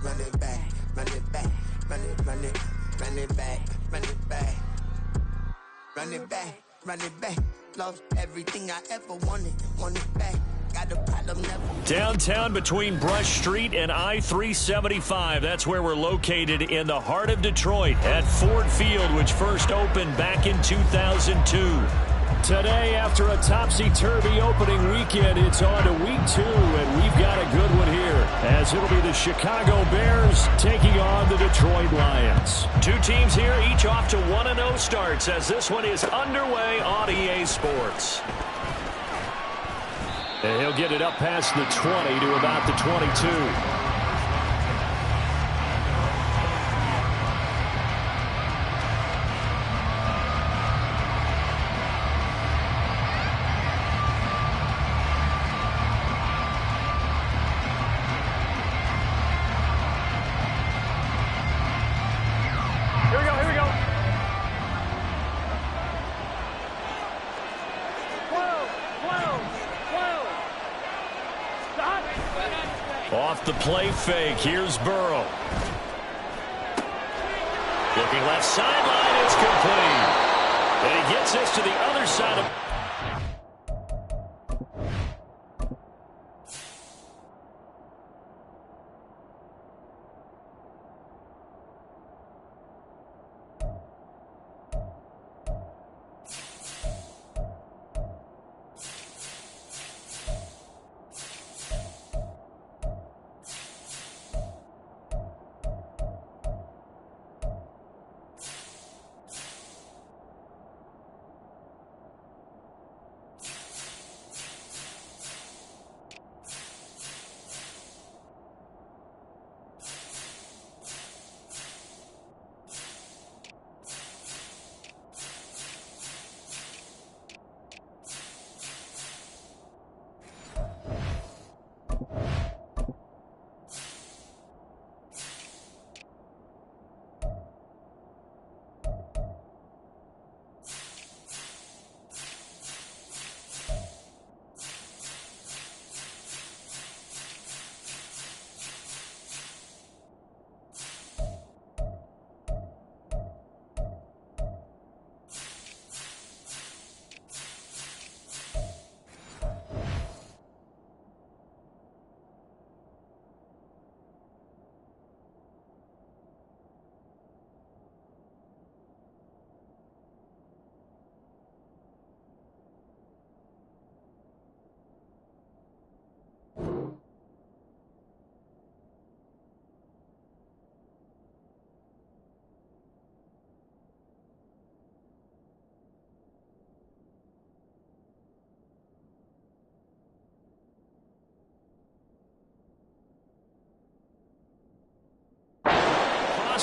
run it back, run it back, run it, run it, run it back, run it back, run it back, run it back. Lost everything I ever wanted, want it back. Got a problem, never. Downtown between Brush Street and I-375. That's where we're located in the heart of Detroit at Ford Field, which first opened back in 2002. Today, after a topsy-turvy opening weekend, it's on to week 2, and we've got a good one here, as it'll be the Chicago Bears taking on the Detroit Lions. Two teams here, each off to 1-0 starts, as this one is underway on EA Sports. And he'll get it up past the 20 to about the 22. Off the play fake, here's Burrow. Looking left sideline, it's complete. And he gets this to the other side of...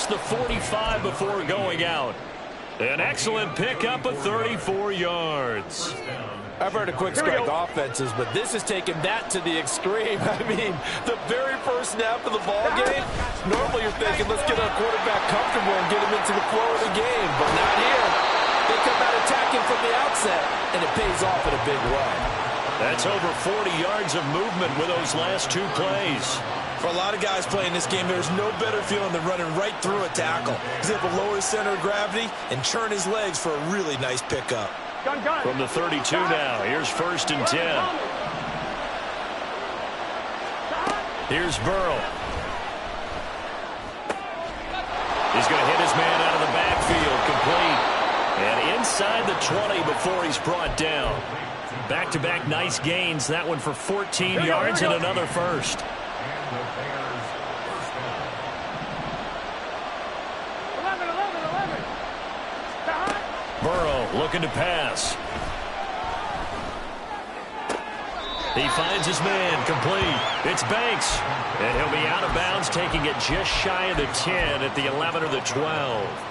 The 45 before going out. An excellent pickup of 34 yards. I've heard of quick strike offenses, but this is taking that to the extreme. I mean, the very first snap of the ball game, normally you're thinking, let's get our quarterback comfortable and get him into the flow of the game, but not here. They come out attacking from the outset, and it pays off in a big way. That's over 40 yards of movement with those last two plays. For a lot of guys playing this game, there's no better feeling than running right through a tackle. He's able to lower his center of gravity and churn his legs for a really nice pickup. From the 32 now, here's 1st and 10. Here's Burrow. He's going to hit his man out of the backfield, complete. And inside the 20 before he's brought down. Back-to-back nice gains, that one for 14 yards and another first. Burrow looking to pass. He finds his man, complete. It's Banks. And he'll be out of bounds, taking it just shy of the 10 at the 11 or the 12.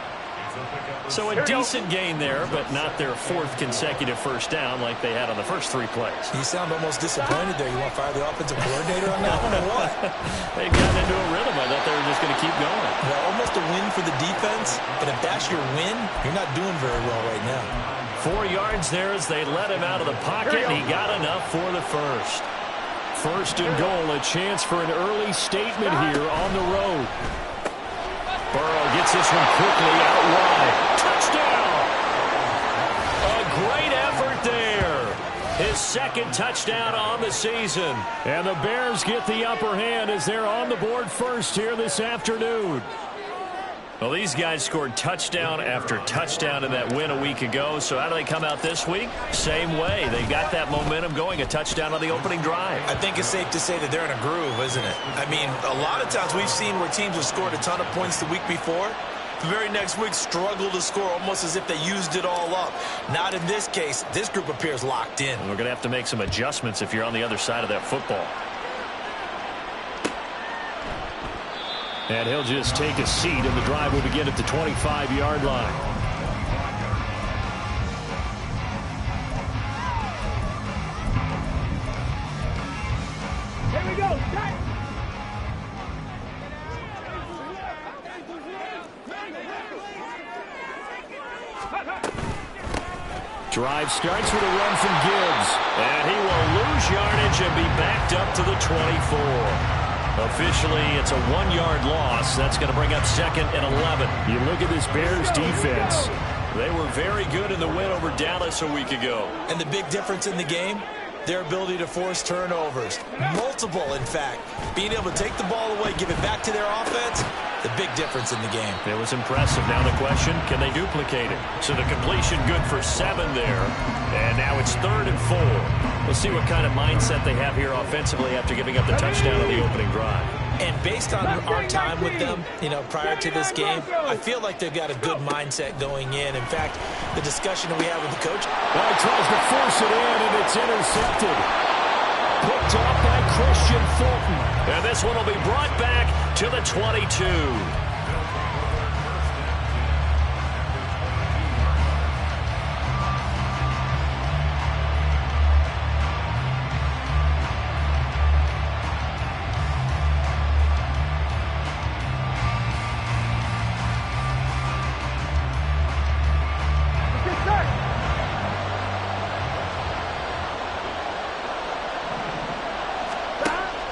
So a decent gain there, but not their 4th consecutive first down like they had on the first 3 plays. You sound almost disappointed there. You want to fire the offensive coordinator on that one or what? They got into a rhythm. I thought they were just going to keep going. Well, almost a win for the defense, but if that's your win, you're not doing very well right now. 4 yards there as they let him out of the pocket, and he got enough for the first. first and goal. A chance for an early statement here on the road. Burrow gets this one quickly out wide. Touchdown! A great effort there. His second touchdown on the season. And the Bears get the upper hand as they're on the board first here this afternoon. Well, these guys scored touchdown after touchdown in that win a week ago. So how do they come out this week? Same way. They got that momentum going, a touchdown on the opening drive. I think it's safe to say that they're in a groove, isn't it? I mean, a lot of times we've seen where teams have scored a ton of points the week before. The very next week struggle to score almost as if they used it all up. Not in this case. This group appears locked in. And we're going to have to make some adjustments if you're on the other side of that football. And he'll just take a seat, and the drive will begin at the 25-yard line. Here we go. Drive starts with a run from Gibbs. And he will lose yardage and be backed up to the 24. Officially, it's a 1-yard loss. That's going to bring up 2nd and 11. You look at this Bears defense. They were very good in the win over Dallas a week ago. And the big difference in the game, their ability to force turnovers. Multiple, in fact. Being able to take the ball away, give it back to their offense, the big difference in the game. It was impressive. Now the question, can they duplicate it? So the completion good for 7 there. And now it's 3rd and 4. We'll see what kind of mindset they have here offensively after giving up the touchdown on the opening drive. And based on our time with them, prior to this game, I feel like they've got a good mindset going in. In fact, the discussion that we have with the coach. Well, he tries to force it in, and it's intercepted. Picked off by Christian Fulton. And this one will be brought back to the 22.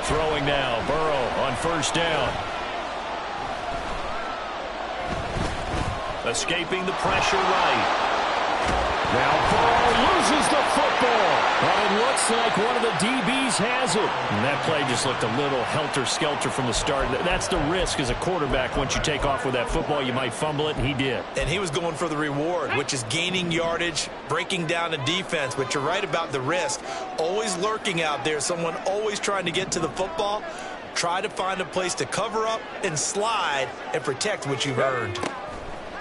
Throwing now, Burrow on first down. Escaping the pressure right. Now Burrow loses the football. But it looks like one of the DBs has it. And that play just looked a little helter-skelter from the start. That's the risk as a quarterback. Once you take off with that football, you might fumble it, and he did. And he was going for the reward, which is gaining yardage, breaking down the defense. But you're right about the risk. Always lurking out there, someone always trying to get to the football. Try to find a place to cover up and slide and protect what you've earned.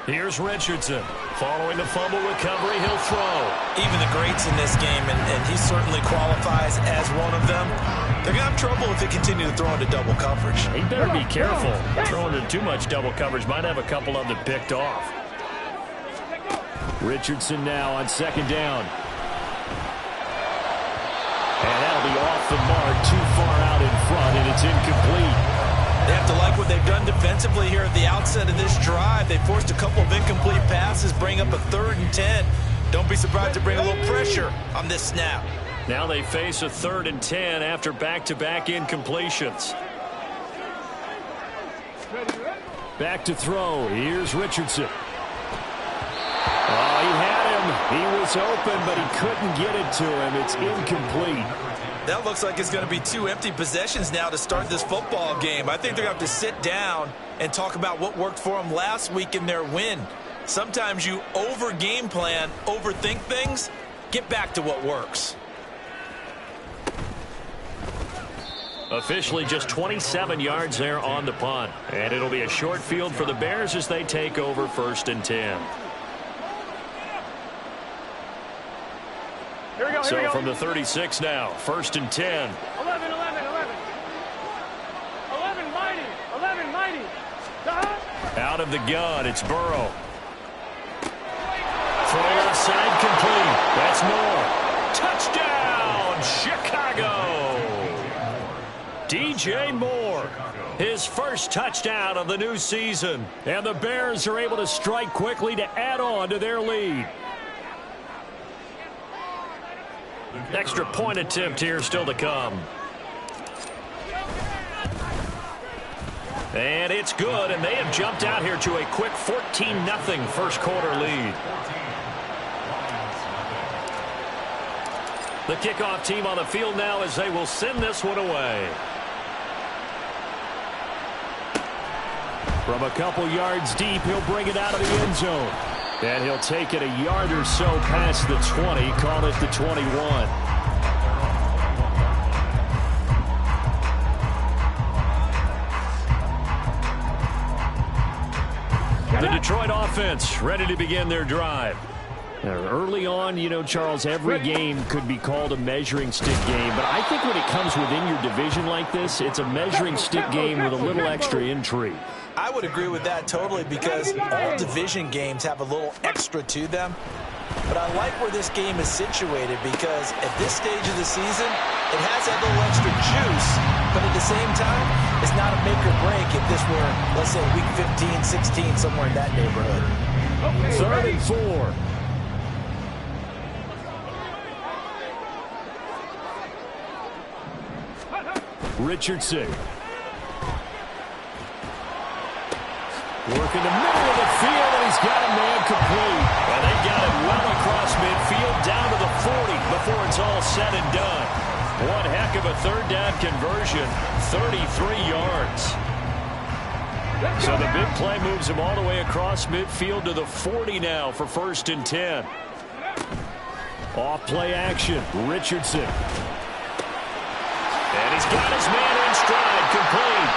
Here's Richardson. Following the fumble recovery, he'll throw. Even the greats in this game, and he certainly qualifies as one of them, they're going to have trouble if they continue to throw into double coverage. He better be careful. Throwing into too much double coverage might have a couple of them picked off. Richardson now on 2nd down. And that'll be off the mark, too far out in front, and it's incomplete. They have to like what they've done defensively here at the outset of this drive. They forced a couple of incomplete passes, bring up a 3rd and 10. Don't be surprised to bring a little pressure on this snap. Now they face a 3rd and 10 after back-to-back incompletions. Back to throw. Here's Richardson. Oh, he had him. He was open, but he couldn't get it to him. It's incomplete. That looks like it's going to be 2 empty possessions now to start this football game. I think they're going to have to sit down and talk about what worked for them last week in their win. Sometimes you over-game plan, overthink things. Get back to what works. Officially just 27 yards there on the punt. And it'll be a short field for the Bears as they take over 1st and 10. So from the 36 now, 1st and 10. 11, mighty. 11, mighty. Out of the gun, it's Burrow. Throw outside complete. That's Moore. Touchdown, Chicago. DJ Moore, his first touchdown of the new season. And the Bears are able to strike quickly to add on to their lead. Extra point attempt here still to come. And it's good, and they have jumped out here to a quick 14-0 first quarter lead. The kickoff team on the field now as they will send this one away. From a couple yards deep, he'll bring it out of the end zone. And he'll take it a yard or so past the 20, call it the 21. The Detroit offense ready to begin their drive. Early on, you know, Charles, every game could be called a measuring stick game, but I think when it comes within your division like this, it's a measuring stick game with a little extra intrigue. I would agree with that totally because all division games have a little extra to them. But I like where this game is situated because at this stage of the season, it has that little extra juice, but at the same time, it's not a make or break if this were, let's say, week 15, 16, somewhere in that neighborhood. 3rd and 4. Richardson. Working the middle of the field, and he's got a man complete. And they got it well across midfield, down to the 40 before it's all said and done. One heck of a third down conversion, 33 yards. So the big play moves him all the way across midfield to the 40 now for 1st and 10. Off play action, Richardson. And he's got his man in stride, complete.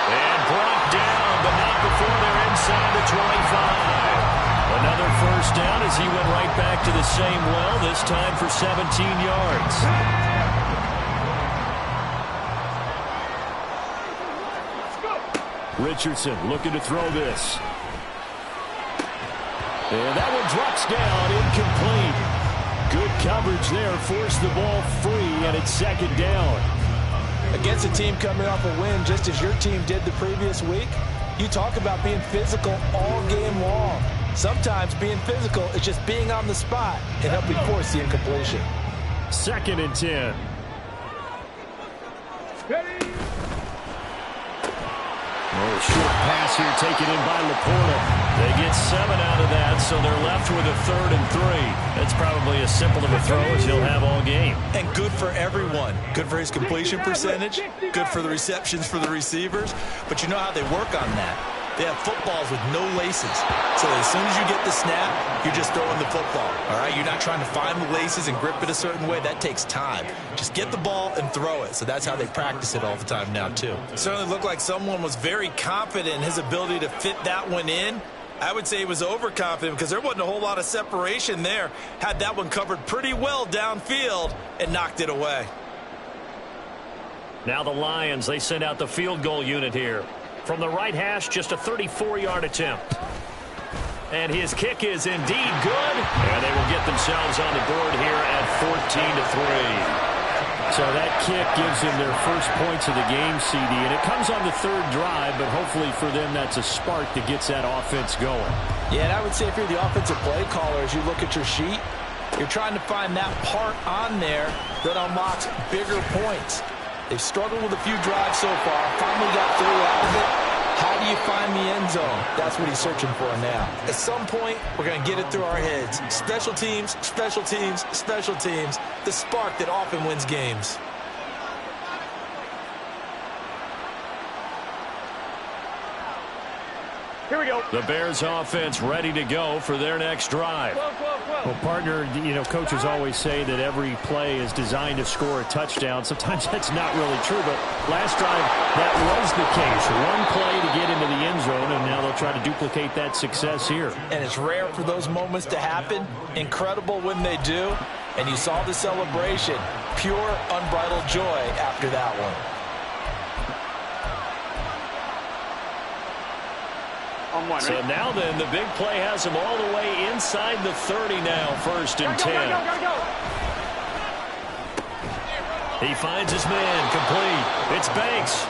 And brought down, but not before they're inside the 25. Another first down as he went right back to the same well, this time for 17 yards. Richardson looking to throw this. And that one drops down, incomplete. Good coverage there, forced the ball free, and it's 2nd down. Against a team coming off a win, just as your team did the previous week, you talk about being physical all game long. Sometimes being physical is just being on the spot and helping force the incompletion. 2nd and 10. Oh, short pass here taken in by Laporta. They get 7 out of that, so they're left with a 3rd and 3. That's probably as simple of a throw as he'll have all game. And good for everyone. Good for his completion percentage. Good for the receptions for the receivers. But you know how they work on that. They have footballs with no laces. So as soon as you get the snap, you're just throwing the football. All right? You're not trying to find the laces and grip it a certain way. That takes time. Just get the ball and throw it. So that's how they practice it all the time now, too. It certainly looked like someone was very confident in his ability to fit that one in. I would say he was overconfident because there wasn't a whole lot of separation there. Had that one covered pretty well downfield and knocked it away. Now the Lions, they send out the field goal unit here. From the right hash, just a 34-yard attempt. And his kick is indeed good. And they will get themselves on the board here at 14-3. So that kick gives them their first points of the game, CD. And it comes on the 3rd drive, but hopefully for them that's a spark that gets that offense going. Yeah, and I would say if you're the offensive play caller, as you look at your sheet, you're trying to find that part on there that unlocks bigger points. They've struggled with a few drives so far. Finally got 3 out of it. How do you find the end zone? That's what he's searching for now. At some point, we're going to get it through our heads. Special teams, special teams, special teams. The spark that often wins games. Here we go. The Bears offense ready to go for their next drive. Well, partner, you know, coaches always say that every play is designed to score a touchdown. Sometimes that's not really true, but last drive, that was the case. One play to get into the end zone, and now they'll try to duplicate that success here. And it's rare for those moments to happen. Incredible when they do. And you saw the celebration. Pure, unbridled joy after that one. So now then, the big play has him all the way inside the 30 now, 1st and 10. He finds his man, complete. It's Banks.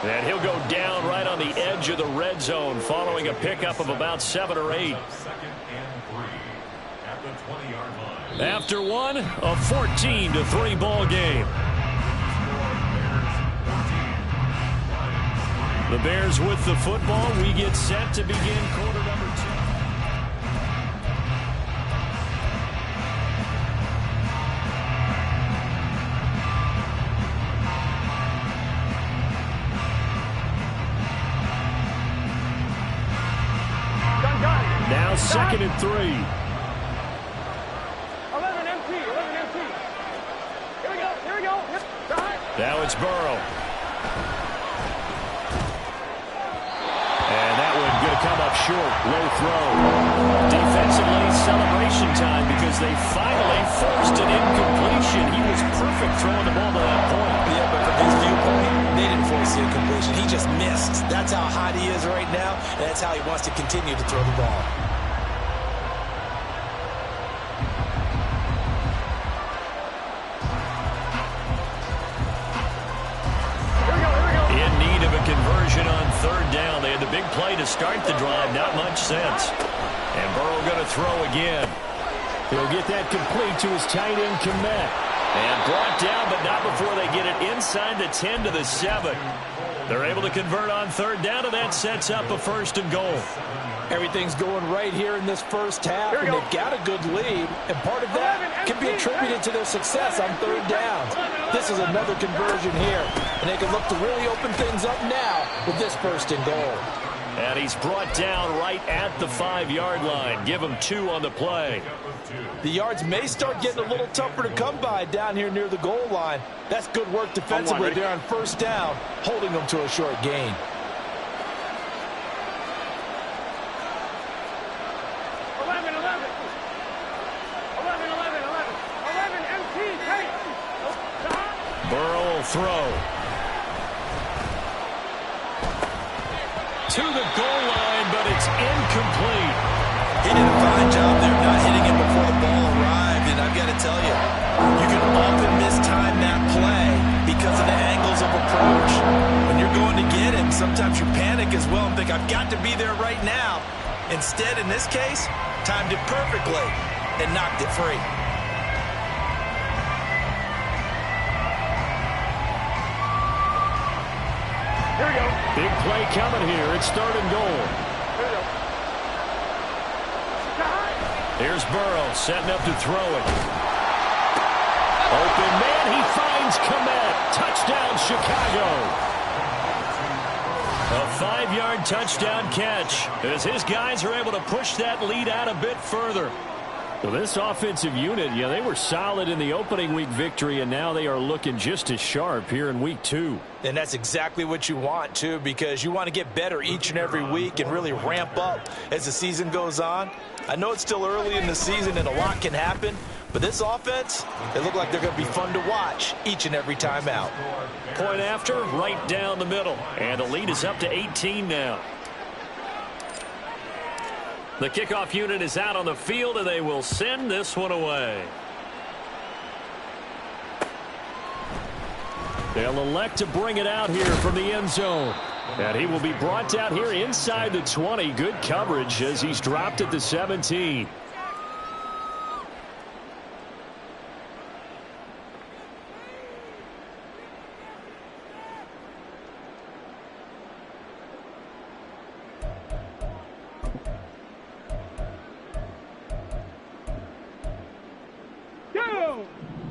And he'll go down right on the edge of the red zone following a pickup of about 7 or 8. After one, a 14-3 ball game. The Bears with the football. We get set to begin quarter number 2. Now 2nd and 3. 11 MT. Here we go. Now it's Burrow. And that one going to come up short. Low throw. Defensively, celebration time because they finally forced an incompletion. He was perfect throwing the ball to that point. Yeah, but from his viewpoint, they didn't force the incompletion. He just missed. That's how hot he is right now, and that's how he wants to continue to throw the ball. In need of a conversion on 3rd down. They had the big play to start the drive. Not much sense. And Burrow going to throw again. He'll get that complete to his tight end, Komet. And brought down, but not before they get it inside the 10 to the 7. They're able to convert on 3rd down, and that sets up a 1st and goal. Everything's going right here in this first half, and they've got a good lead, and part of that can be attributed to their success on 3rd downs. This is another conversion here, and they can look to really open things up now with this 1st and goal. And he's brought down right at the 5-yard line. Give him 2 on the play. The yards may start getting a little tougher to come by down here near the goal line. That's good work defensively there on 1st down, holding them to a short gain. Burrow will throw. To the goal line, but it's incomplete. He did a fine job there not hitting it before the ball arrived, and I've got to tell you, you can often mistime that play because of the angles of approach. When you're going to get him, sometimes you panic as well and think, I've got to be there right now. Instead, in this case, timed it perfectly and knocked it free. Here we go. Big play coming here. It's 3rd and goal. Here we go. Here's Burrow setting up to throw it. Open man, he finds Komet. Touchdown, Chicago. A 5-yard touchdown catch as his guys are able to push that lead out a bit further. Well, this offensive unit, they were solid in the opening week victory, and now they are looking just as sharp here in week 2. And that's exactly what you want, too, because you want to get better each and every week and really ramp up as the season goes on. I know it's still early in the season and a lot can happen, but this offense, they look like they're going to be fun to watch each and every time out. Point after, right down the middle. And the lead is up to 18 now. The kickoff unit is out on the field, and they will send this one away. They'll elect to bring it out here from the end zone. And he will be brought down here inside the 20. Good coverage as he's dropped at the 17.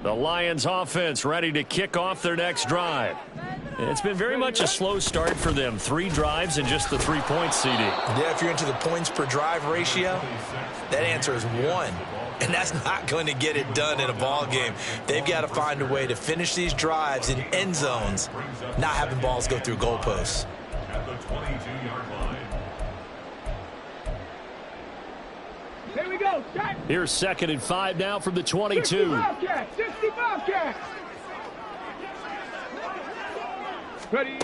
The Lions offense ready to kick off their next drive. It's been very much a slow start for them. 3 drives and just the 3 points, CD. Yeah, if you're into the points per drive ratio, that answer is 1. And that's not going to get it done in a ball game. They've got to find a way to finish these drives in end zones, not having balls go through goalposts. At the 22-yard line. Here we go. Set. Here's 2nd and 5 now from the 22. 65 catch. Ready.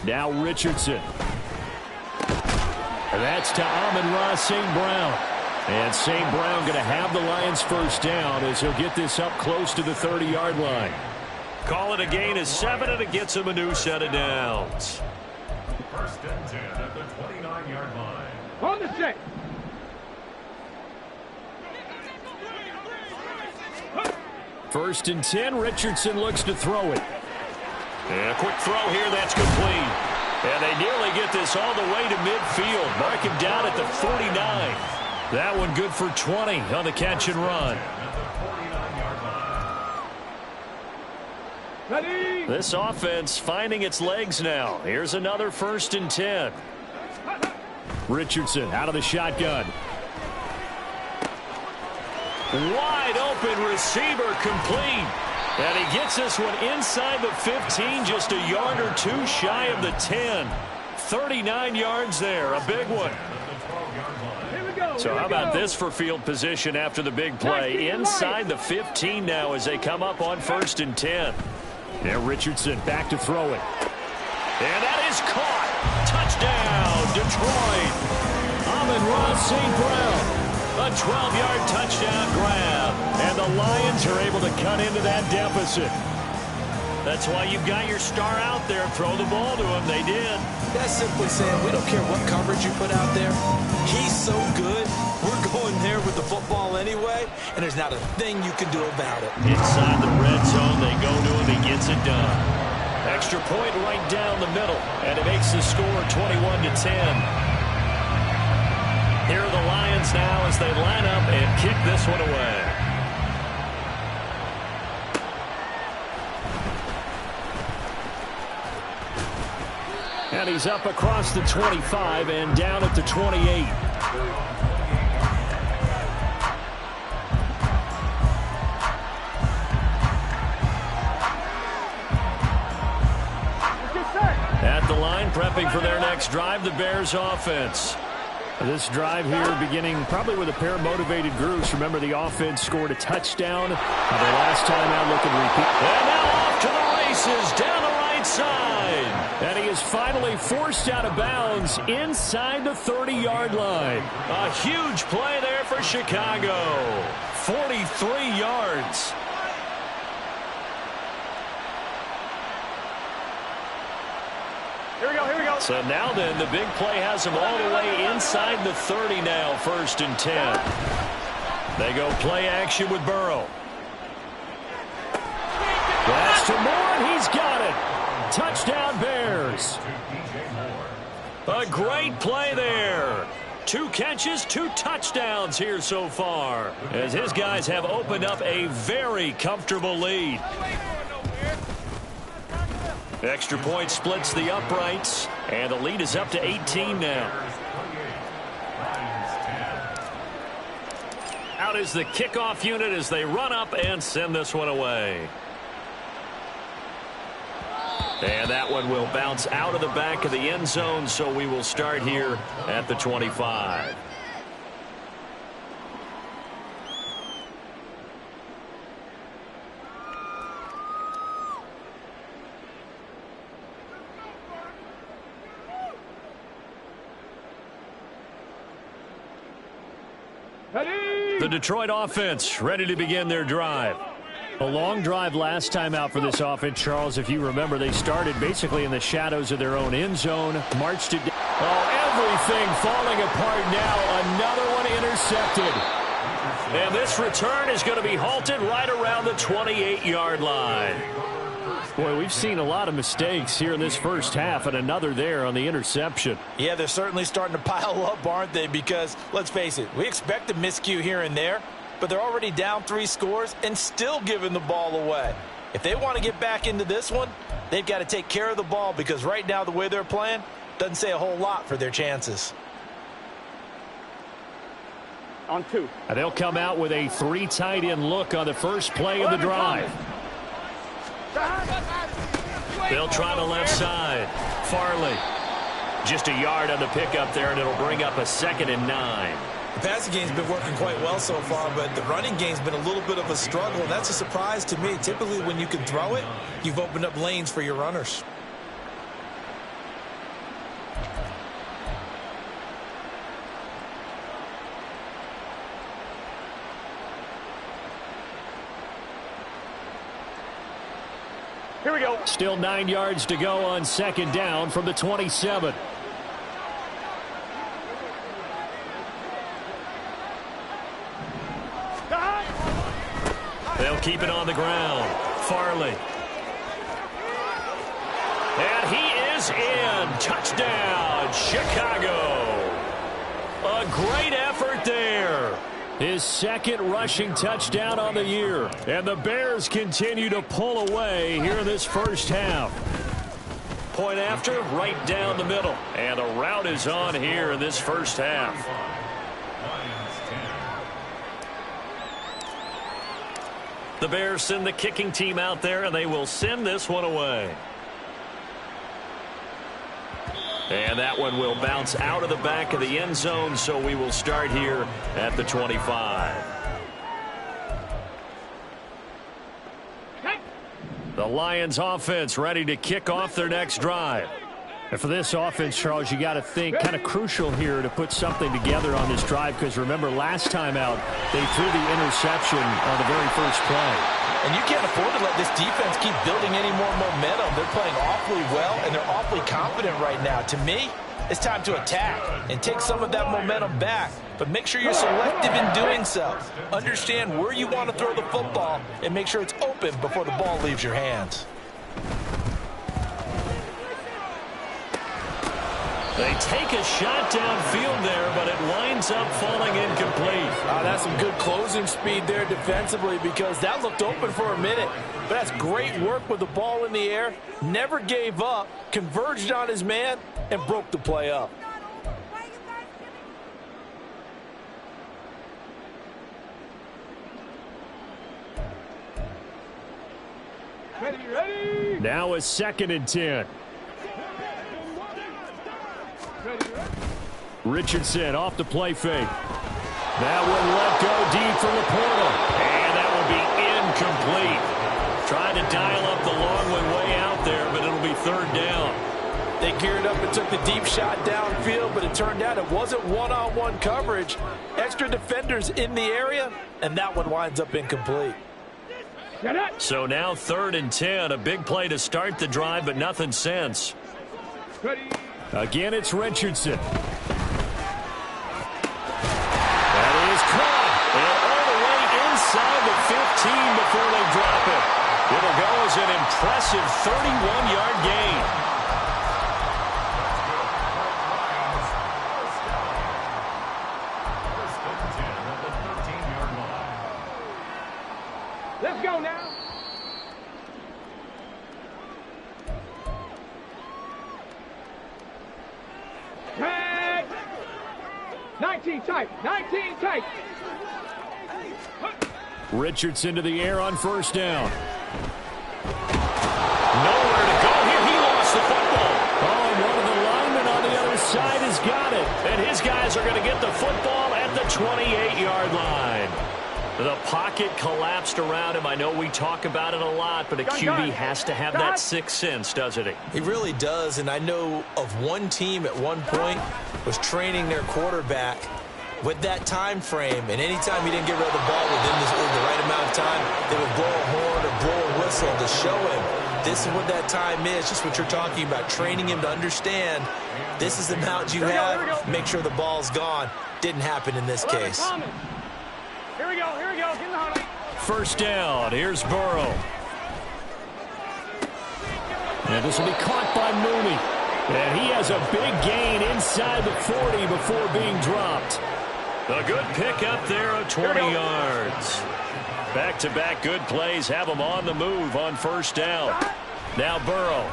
Now Richardson. And that's to Amon-Ra St. Brown. And St. Brown going to have the Lions 1st down as he'll get this up close to the 30-yard line. Call it a gain of 7, and it gets him a new set of downs. 1st and 10 at the 29-yard line. On the set. First and 10, Richardson looks to throw it. And a quick throw here, that's complete. And they nearly get this all the way to midfield. Mark him down at the 49. That one good for 20 on the catch and run. Ready? This offense finding its legs now. Here's another 1st and 10. Richardson out of the shotgun. Wide open receiver complete. And he gets this one inside the 15, just a yard or two shy of the 10. 39 yards there, a big one. So how about this for field position after the big play? Inside the 15 now as they come up on 1st and 10. Now Richardson back to throw it. And that is caught. Touchdown, Detroit. Amon-Ra St. Brown. A 12-yard touchdown grab. And the Lions are able to cut into that deficit. That's why you've got your star out there. Throw the ball to him. They did. That's simply saying we don't care what coverage you put out there. He's so good. We're going there with the football anyway, and there's not a thing you can do about it. Inside the red zone, they go to him. He gets it done. Extra point right down the middle, and it makes the score 21-10. Here are the Lions now as they line up and kick this one away. And he's up across the 25 and down at the 28. At the line, prepping for their next drive, the Bears offense. This drive here beginning probably with a pair of motivated groups. Remember, the offense scored a touchdown. The last time out, looking to repeat. And now off to the races down the right side. And he is finally forced out of bounds inside the 30-yard line. A huge play there for Chicago. 43 yards. Here we go, here we go. So now then, the big play has them all the way inside the 30 now, 1st and 10. They go play action with Burrow. Pass to Moore, and he's got it. Touchdown, Bears. A great play there. 2 catches, 2 touchdowns here so far, as his guys have opened up a very comfortable lead. Extra point splits the uprights, and the lead is up to 18 now. Out is the kickoff unit as they run up and send this one away. And that one will bounce out of the back of the end zone, so we will start here at the 25. The Detroit offense ready to begin their drive. A long drive last time out for this offense, Charles. If you remember, they started basically in the shadows of their own end zone, marched it down. Oh, everything falling apart now. Another one intercepted. And this return is going to be halted right around the 28-yard line. Boy, we've seen a lot of mistakes here in this first half, and another there on the interception. Yeah, they're certainly starting to pile up, aren't they? Because, let's face it, we expect a miscue here and there, but they're already down 3 scores and still giving the ball away. If they want to get back into this one, they've got to take care of the ball, because right now the way they're playing doesn't say a whole lot for their chances. On 2. And they'll come out with a 3 tight end look on the first play of the drive. They'll try the left side. Farley. Just a yard on the pickup there, and it'll bring up a 2nd and 9. The passing game's been working quite well so far, but the running game's been a little bit of a struggle, and that's a surprise to me. Typically, when you can throw it, you've opened up lanes for your runners. Here we go. Still 9 yards to go on 2nd down from the 27. They'll keep it on the ground. Farley. And he is is in. Touchdown, Chicago. A great effort there. His second rushing touchdown on the year. And the Bears continue to pull away here in this first half. Point after, right down the middle. And a rout is on here in this first half. The Bears send the kicking team out there, and they will send this one away. And that one will bounce out of the back of the end zone, so we will start here at the 25. The Lions offense ready to kick off their next drive. And for this offense, Charles, you got to think kind of crucial here to put something together on this drive, because remember last time out they threw the interception on the very first play. And you can't afford to let this defense keep building any more momentum. They're playing awfully well, and they're awfully confident right now. To me, it's time to attack and take some of that momentum back. But make sure you're selective in doing so. Understand where you want to throw the football and make sure it's open before the ball leaves your hands. They take a shot downfield there, but it winds up falling incomplete. That's some good closing speed there defensively, because that looked open for a minute. But that's great work with the ball in the air. Never gave up, converged on his man, and broke the play up. Ready. Now a 2nd and 10. Richardson off the play fake. That one let go deep from Laporta. And that will be incomplete. Trying to dial up the long way out there, but it'll be 3rd down. They geared up and took the deep shot downfield, but it turned out it wasn't one-on-one coverage. Extra defenders in the area, and that one winds up incomplete. So now 3rd and 10. A big play to start the drive, but nothing since. Ready. Again, it's Richardson. That is caught. And all the way inside the 15 before they drop it. It'll go as an impressive 31-yard gain. Let's go now. Tag. 19 tight. 19 tight. Richardson to the air on 1st down. Nowhere to go here. He lost the football. Oh, and one of the linemen on the other side has got it. And his guys are going to get the football at the 28-yard line. The pocket collapsed around him. I know we talk about it a lot, but a QB has to have that sixth sense, doesn't he? He really does, and I know of one team at one point was training their quarterback with that time frame, and anytime he didn't get rid of the ball within the right amount of time, they would blow a horn or blow a whistle to show him this is what that time is, just what you're talking about, training him to understand this is the amount you have, make sure the ball's gone. Didn't happen in this case. Here we go, get in the huddle. 1st down, here's Burrow. And this will be caught by Mooney. And he has a big gain inside the 40 before being dropped. A good pickup there of 20 yards. Back-to-back good plays have him on the move on 1st down. Now Burrow.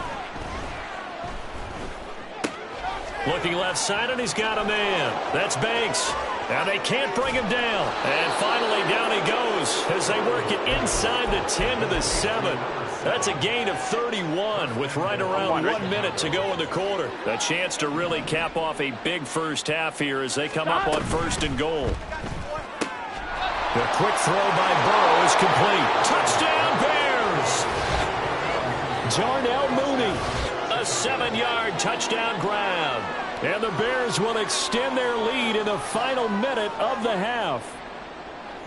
Looking left side, and he's got a man. That's Banks. Now they can't bring him down. And finally down he goes as they work it inside the 10 to the 7. That's a gain of 31 with right around 1 minute to go in the quarter. A chance to really cap off a big first half here as they come up on 1st and goal. The quick throw by Burrow is complete. Touchdown Bears! Darnell Mooney. A 7-yard touchdown grab. And the Bears will extend their lead in the final minute of the half.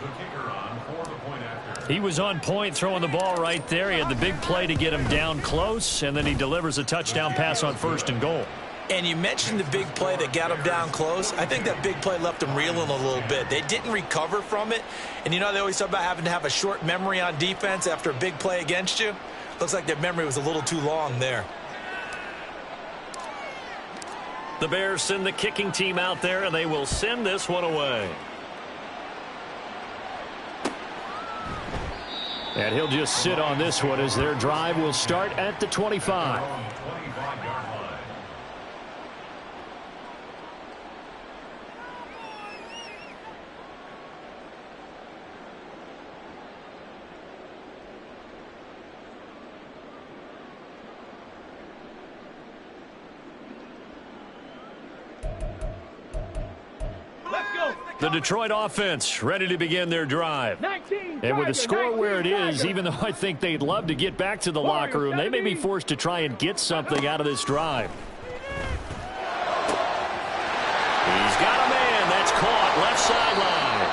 The kicker on for the point after. He was on point throwing the ball right there. He had the big play to get him down close, and then he delivers a touchdown pass on 1st and goal. And you mentioned the big play that got him down close. I think that big play left him reeling a little bit. They didn't recover from it. And you know they always talk about having to have a short memory on defense after a big play against you. Looks like their memory was a little too long there. The Bears send the kicking team out there, and they will send this one away. And he'll just sit on this one as their drive will start at the 25. The Detroit offense ready to begin their drive. And with the score where it is, even though I think they'd love to get back to the locker room, they may be forced to try and get something out of this drive. He's got a man. That's caught left sideline.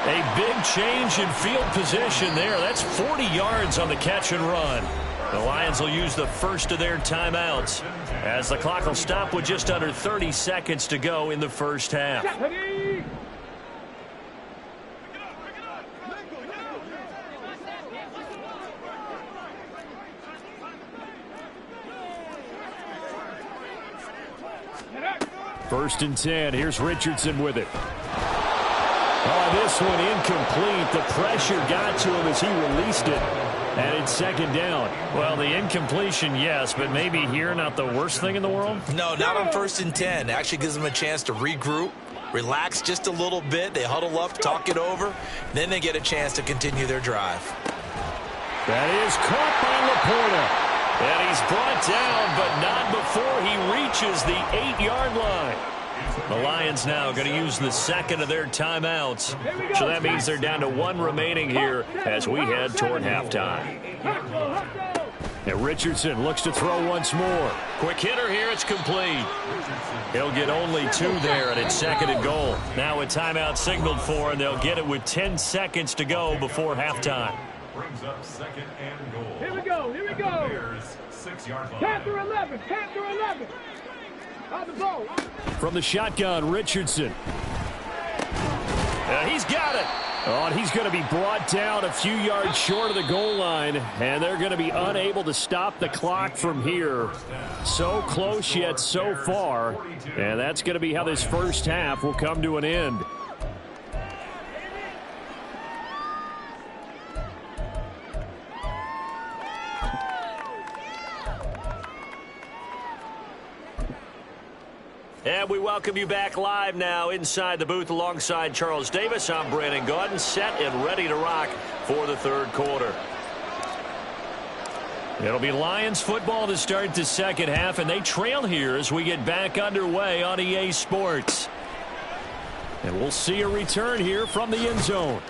A big change in field position there. That's 40 yards on the catch and run. The Lions will use the first of their timeouts as the clock will stop with just under 30 seconds to go in the first half. First and 10. Here's Richardson with it. Oh, this one incomplete. The pressure got to him as he released it. And it's second down. Well, the incompletion, yes, but maybe here not the worst thing in the world? No, not on first and 10. Actually gives them a chance to regroup, relax just a little bit. They huddle up, talk it over. Then they get a chance to continue their drive. That is caught by Laporta. And he's brought down, but not before he reaches the 8-yard line. The Lions now going to use the second of their timeouts. So that means they're down to one remaining here as we head toward halftime. And Richardson looks to throw once more. Quick hitter here. It's complete. He'll get only 2 there, and it's second and goal. Now a timeout signaled for, and they'll get it with 10 seconds to go before halftime. Brings up second and goal. Here we go. Here we go. Bears, 6-yard line. Panther 11. Panther 11. On the ball. From the shotgun, Richardson. He's got it. Oh, and he's going to be brought down a few yards short of the goal line, and they're going to be unable to stop the clock from here. So close yet so far, and that's going to be how this first half will come to an end. And we welcome you back live now inside the booth alongside Charles Davis. I'm Brandon Gaudin, set and ready to rock for the third quarter. It'll be Lions football to start the second half, and they trail here as we get back underway on EA Sports. And we'll see a return here from the end zone.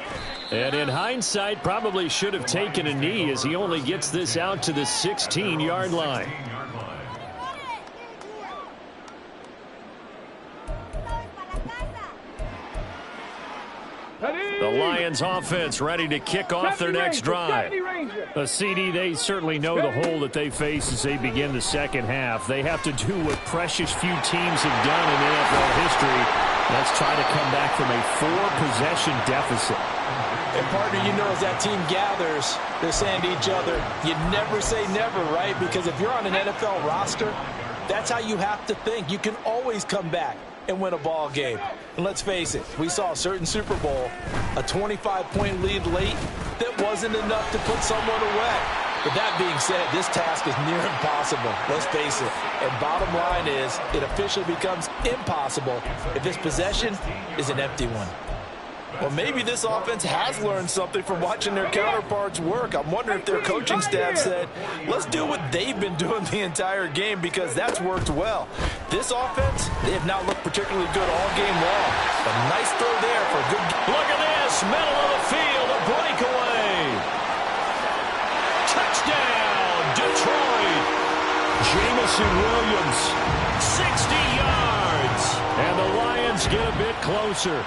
And in hindsight, probably should have taken a knee as he only gets this out to the 16-yard line. The Lions offense ready to kick off their next drive. A CD, they certainly know the hole that they face as they begin the second half. They have to do what precious few teams have done in NFL history. Let's try to come back from a 4-possession deficit. And partner, you know, as that team gathers, they're saying to each other, you never say never, right? Because if you're on an NFL roster, that's how you have to think. You can always come back and win a ball game. And let's face it, we saw a certain Super Bowl, a 25-point lead late that wasn't enough to put someone away. But that being said, this task is near impossible. Let's face it. And bottom line is, it officially becomes impossible if this possession is an empty one. Well, maybe this offense has learned something from watching their counterparts work. I'm wondering if their coaching staff said, let's do what they've been doing the entire game, because that's worked well. This offense, they have not looked particularly good all game long. A nice throw there for a good game. Look at this, middle of the field, a breakaway. Touchdown, Detroit. Jamison Williams, 60 yards. And the Lions get a bit closer.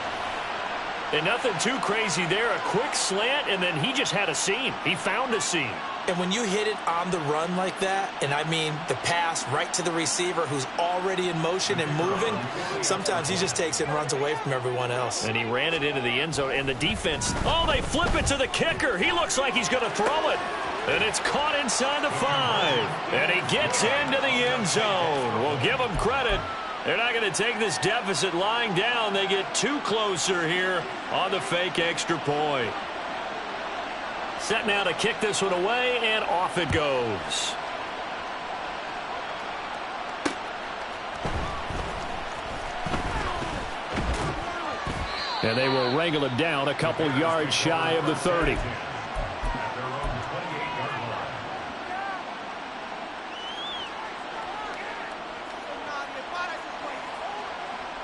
And nothing too crazy there. A quick slant, and then he just had a seam. He found a seam. And when you hit it on the run like that, and I mean the pass right to the receiver who's already in motion and moving, sometimes he just takes it and runs away from everyone else. And he ran it into the end zone. And the defense, oh, they flip it to the kicker. He looks like he's going to throw it. And it's caught inside the 5. And he gets into the end zone. We'll give him credit. They're not going to take this deficit lying down. They get two closer here on the fake extra point. Set now to kick this one away, and off it goes. And they will wrangle him down a couple yards shy of the 30.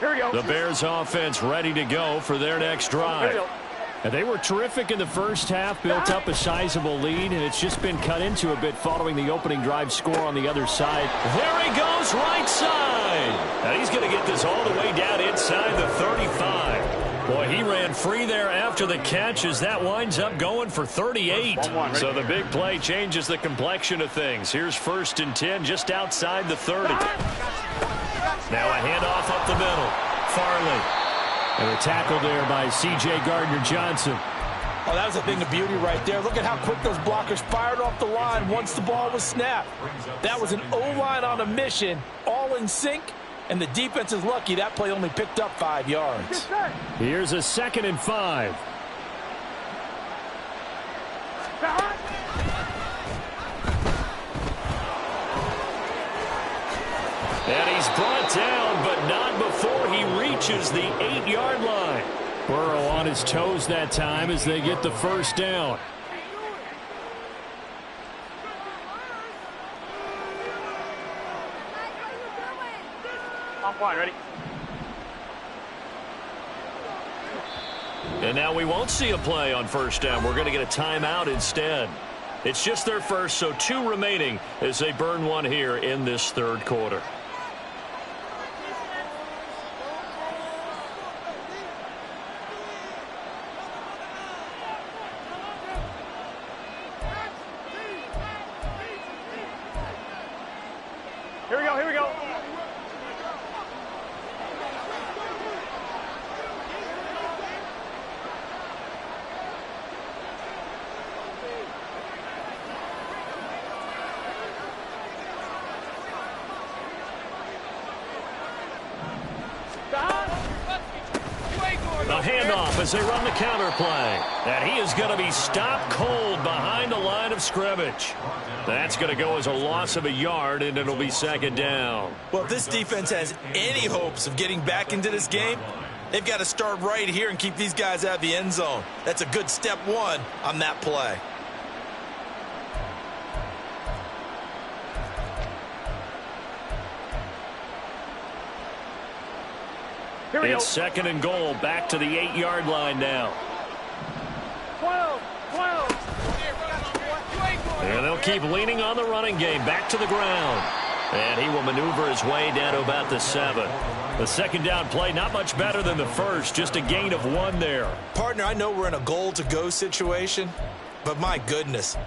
Here we go. The Bears offense ready to go for their next drive. And they were terrific in the first half, built up a sizable lead, and it's just been cut into a bit following the opening drive score on the other side. There he goes, right side. Now he's going to get this all the way down inside the 35. Boy, he ran free there after the catch as that winds up going for 38. So the big play changes the complexion of things. Here's 1st and 10 just outside the 30. Now a handoff up the middle. Farley. And a tackle there by C.J. Gardner-Johnson. Oh, that was a thing of beauty right there. Look at how quick those blockers fired off the line once the ball was snapped. That was an O-line on a mission, all in sync, and the defense is lucky that play only picked up 5 yards. Here's a 2nd and 5. And he's brought down, but not before he reaches the 8-yard line. Burrow on his toes that time as they get the first down. On point, ready? And now we won't see a play on 1st down. We're going to get a timeout instead. It's just their first, so 2 remaining as they burn one here in this 3rd quarter. Here we go, here we go. The handoff as they run the counter play. And he is going to be stopped cold behind the line of scrimmage. That's going to go as a loss of a yard, and it'll be 2nd down. Well, if this defense has any hopes of getting back into this game, they've got to start right here and keep these guys out of the end zone. That's a good step 1 on that play. It's 2nd and goal, back to the 8-yard line now. 12. And they'll keep leaning on the running game, back to the ground. And he will maneuver his way down to about the 7. The 2nd down play, not much better than the first, just a gain of 1 there. Partner, I know we're in a goal-to-go situation, but my goodness,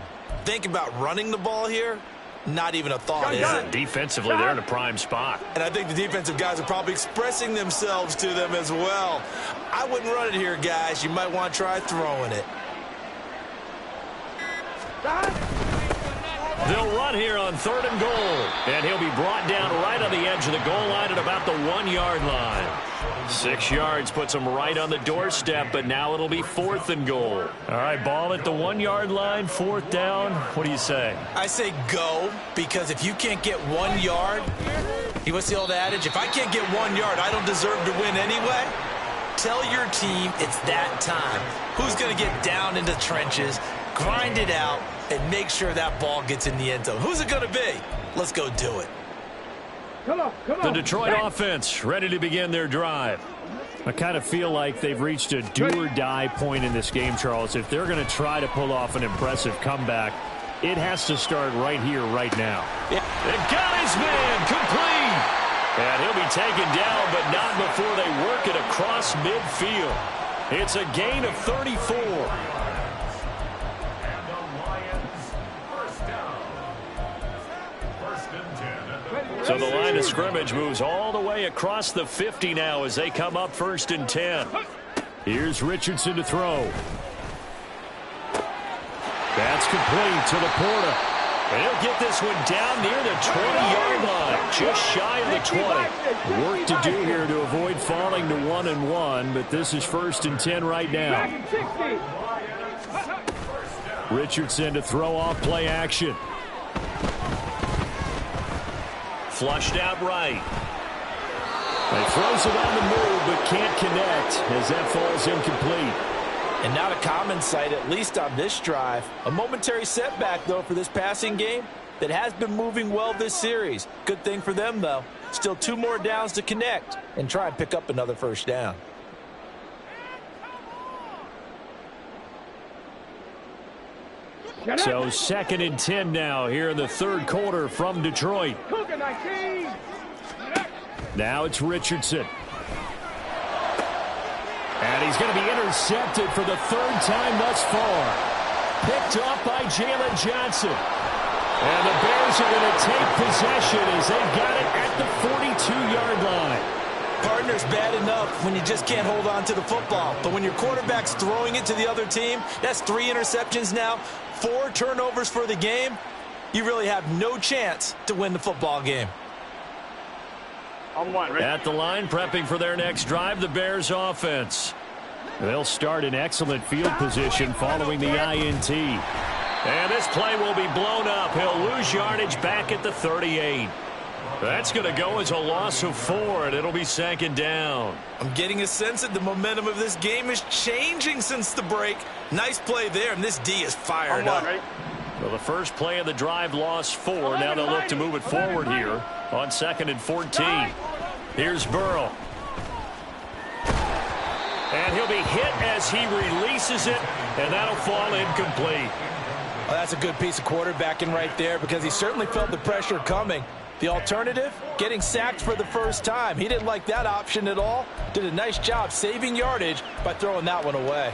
think about running the ball here. Not even a thought, is it? Defensively, they're in a prime spot. And I think the defensive guys are probably expressing themselves to them as well. I wouldn't run it here, guys. You might want to try throwing it. They'll run here on 3rd and goal. And he'll be brought down right on the edge of the goal line at about the 1-yard line. 6 yards puts him right on the doorstep, but now it'll be 4th and goal. All right, ball at the 1-yard line, 4th down. What do you say? I say go, because if you can't get 1 yard, what's the old adage? If I can't get 1 yard, I don't deserve to win anyway. Tell your team it's that time. Who's going to get down into the trenches, grind it out, and make sure that ball gets in the end zone? Who's it going to be? Let's go do it. Come on. The Detroit offense ready to begin their drive. I kind of feel like they've reached a do-or-die point in this game, Charles. If they're going to try to pull off an impressive comeback, it has to start right here, right now. They've got his man complete. And he'll be taken down, but not before they work it across midfield. It's a gain of 34. So the line of scrimmage moves all the way across the 50 now as they come up 1st and 10. Here's Richardson to throw. That's complete to Laporta. And he'll get this one down near the 20-yard line, just shy of the 20. Work to do here to avoid falling to 1-1, but this is 1st and 10 right now. Richardson to throw off play action. Flushed out right. He throws it on the move, but can't connect as that falls incomplete. And not a common sight, at least on this drive. A momentary setback, though, for this passing game that has been moving well this series. Good thing for them, though. Still 2 more downs to connect and try and pick up another first down. So 2nd and 10 now here in the 3rd quarter from Detroit. Now it's Richardson. And he's going to be intercepted for the 3rd time thus far. Picked off by Jalen Johnson. And the Bears are going to take possession as they've got it at the 42-yard line. Partner's bad enough when you just can't hold on to the football. But when your quarterback's throwing it to the other team, that's 3 interceptions now, 4 turnovers for the game. You really have no chance to win the football game. At the line, prepping for their next drive, the Bears offense. They'll start in excellent field position following the INT. And this play will be blown up. He'll lose yardage back at the 38. That's going to go as a loss of 4, and it'll be 2nd down. I'm getting a sense that the momentum of this game is changing since the break. Nice play there, and this D is fired up. Well, the first play of the drive lost 4. Now they'll look to move it forward here on 2nd and 14. Here's Burrow. And he'll be hit as he releases it, and that'll fall incomplete. Well, that's a good piece of quarterbacking right there because he certainly felt the pressure coming. The alternative, getting sacked for the first time. He didn't like that option at all. Did a nice job saving yardage by throwing that one away.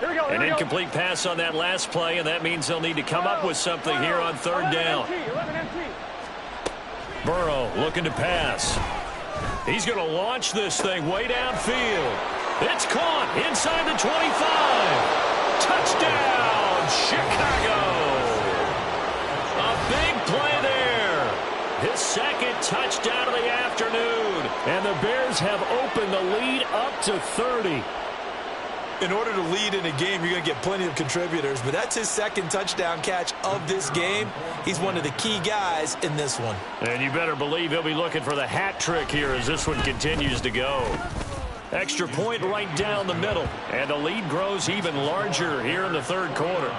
An incomplete pass on that last play, and that means they'll need to come up with something here on 3rd down. Burrow looking to pass. He's going to launch this thing way downfield. It's caught inside the 25. Touchdown, Chicago. A big play there. His 2nd touchdown of the afternoon. And the Bears have opened the lead up to 30. In order to lead in a game, you're going to get plenty of contributors, but that's his 2nd touchdown catch of this game. He's one of the key guys in this one. And you better believe he'll be looking for the hat trick here as this one continues to go. Extra point right down the middle, and the lead grows even larger here in the 3rd quarter.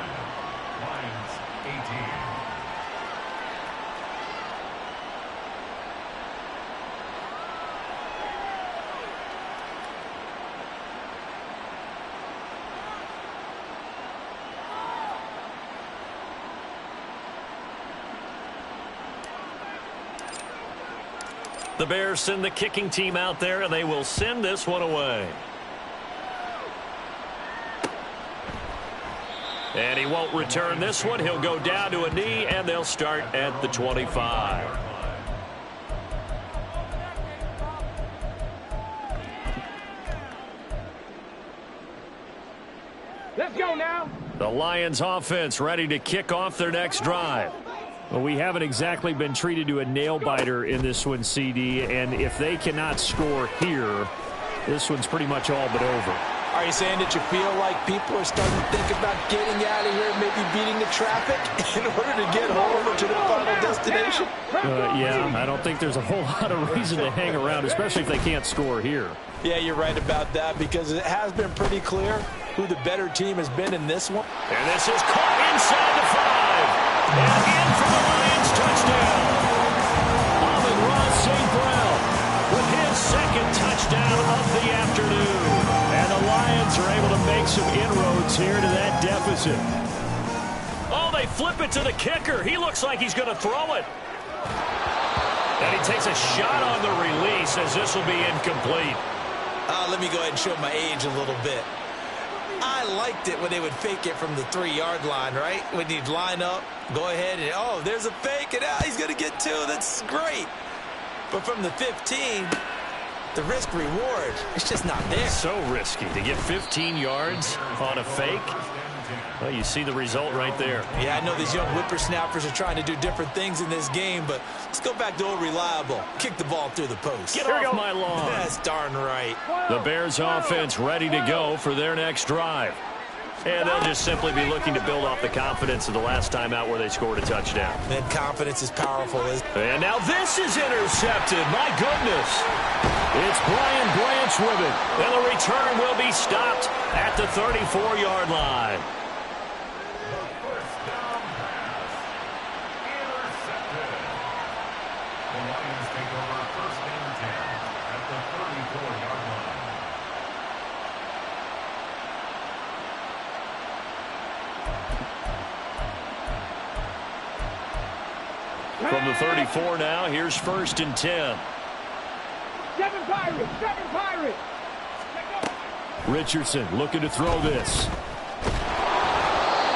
The Bears send the kicking team out there, and they will send this one away. And he won't return this one. He'll go down to a knee, and they'll start at the 25. Let's go now. The Lions offense ready to kick off their next drive. Well, we haven't exactly been treated to a nail-biter in this one, CD, and if they cannot score here, this one's pretty much all but over. Are you saying that you feel like people are starting to think about getting out of here, maybe beating the traffic in order to get home or to their final destination? Yeah, I don't think there's a whole lot of reason to hang around, especially if they can't score here. Yeah, you're right about that because it has been pretty clear who the better team has been in this one. And this is caught inside the 5. And in for the Lions touchdown. Amon-Ra St. Brown with his 2nd touchdown of the afternoon. And the Lions are able to make some inroads here to that deficit. Oh, they flip it to the kicker. He looks like he's going to throw it. And he takes a shot on the release as this will be incomplete. Let me go ahead and show my age a little bit. I liked it when they would fake it from the 3-yard line, right? When you'd line up, go ahead and, oh, there's a fake, and he's going to get 2. That's great. But from the 15, the risk-reward, it's just not there. So risky to get 15 yards on a fake. Well, you see the result right there. Yeah, I know these young whippersnappers are trying to do different things in this game, but let's go back to old reliable. Kick the ball through the post. Get off my lawn. That's darn right. The Bears offense ready to go for their next drive. And they'll just simply be looking to build off the confidence of the last time out where they scored a touchdown. And confidence is powerful. And now this is intercepted. My goodness. It's Brian Branch with it. And the return will be stopped at the 34-yard line. From the 34 now, here's 1st and 10. Seven Pirates. Richardson looking to throw this.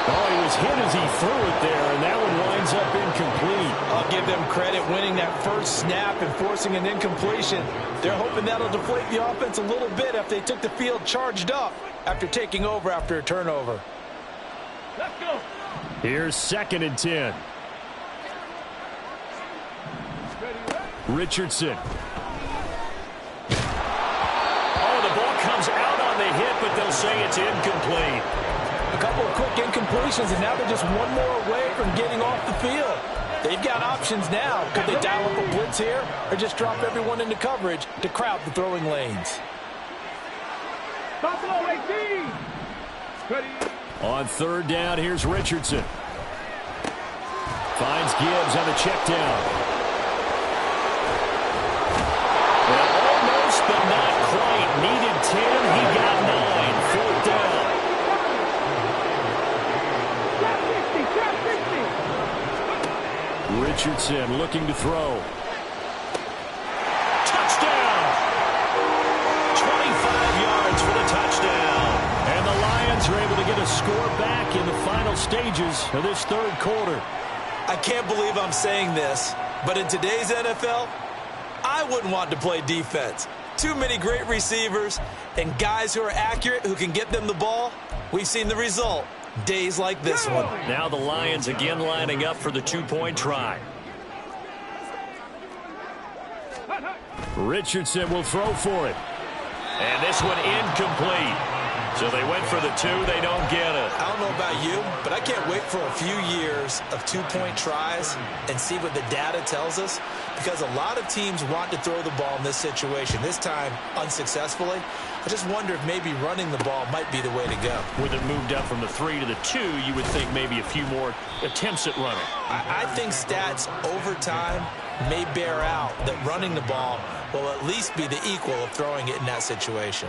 Oh, he was hit as he threw it there, and that one winds up incomplete. I'll give them credit winning that first snap and forcing an incompletion. They're hoping that'll deflate the offense a little bit after they took the field charged up after taking over after a turnover. Let's go. Here's 2nd and 10. Richardson. Oh, the ball comes out on the hit, but they'll say it's incomplete. A couple of quick incompletions, and now they're just one more away from getting off the field. They've got options now. Could they dial up a blitz here or just drop everyone into coverage to crowd the throwing lanes? Buffalo 18. On 3rd down, here's Richardson. Finds Gibbs on the check down. Almost, but not quite. Needed 10. He got 9. 4th down. Richardson looking to throw. Touchdown! 25 yards for the touchdown. And the Lions are able to get a score back in the final stages of this 3rd quarter. I can't believe I'm saying this, but in today's NFL, I wouldn't want to play defense. Too many great receivers and guys who are accurate who can get them the ball. We've seen the result. Days like this one. Now the Lions again lining up for the 2-point try. Richardson will throw for it. And this one incomplete. So they went for the 2. They don't get it. I don't know about you, but I can't wait for a few years of 2-point tries and see what the data tells us, because a lot of teams want to throw the ball in this situation, this time unsuccessfully. I just wonder if maybe running the ball might be the way to go. With it moved up from the 3 to the 2, you would think maybe a few more attempts at running. I think stats over time may bear out that running the ball will at least be the equal of throwing it in that situation.